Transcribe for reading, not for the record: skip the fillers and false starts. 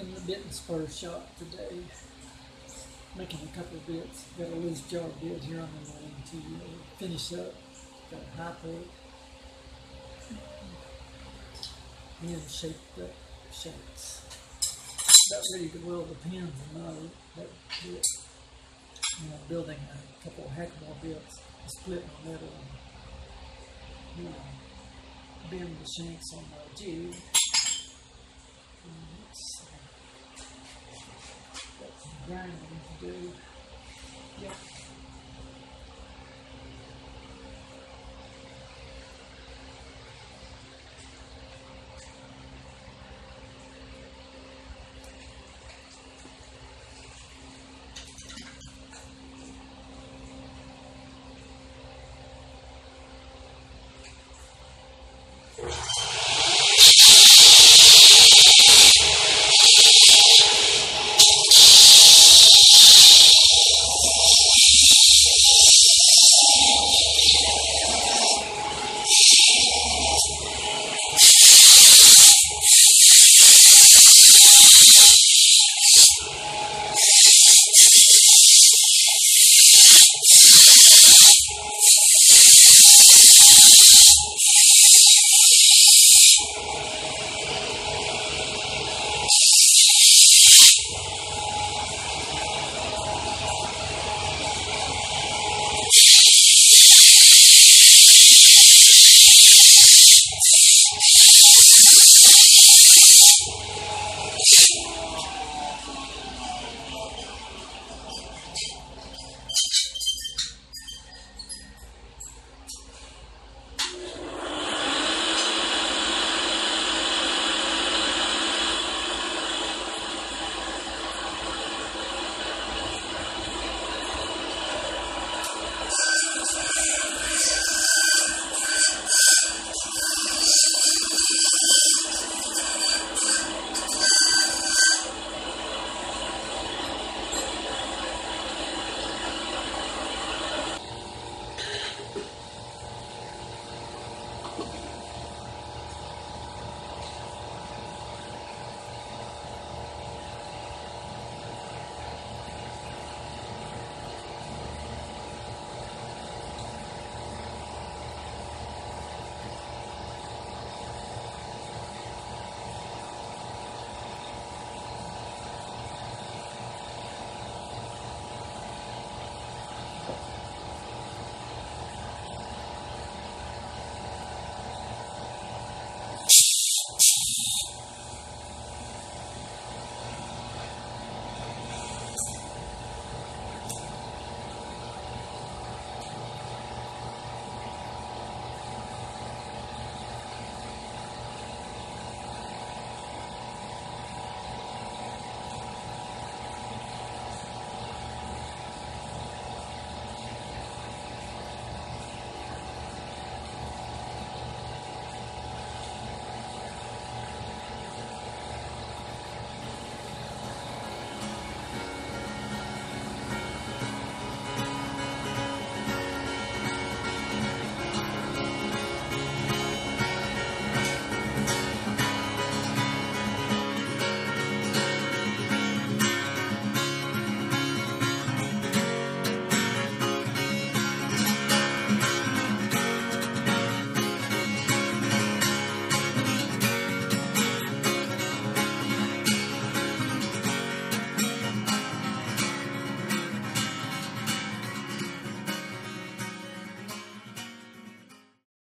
in the bit and spur shop today, making a couple of bits. Got a loose jar bit here I'm going to finish up. Got a high point and shaped up shapes. About ready to weld the pins and that bit. You know, building a couple of hackmore bits, split my metal, and bend the shanks on the jig. Got some grinding to do. Yep.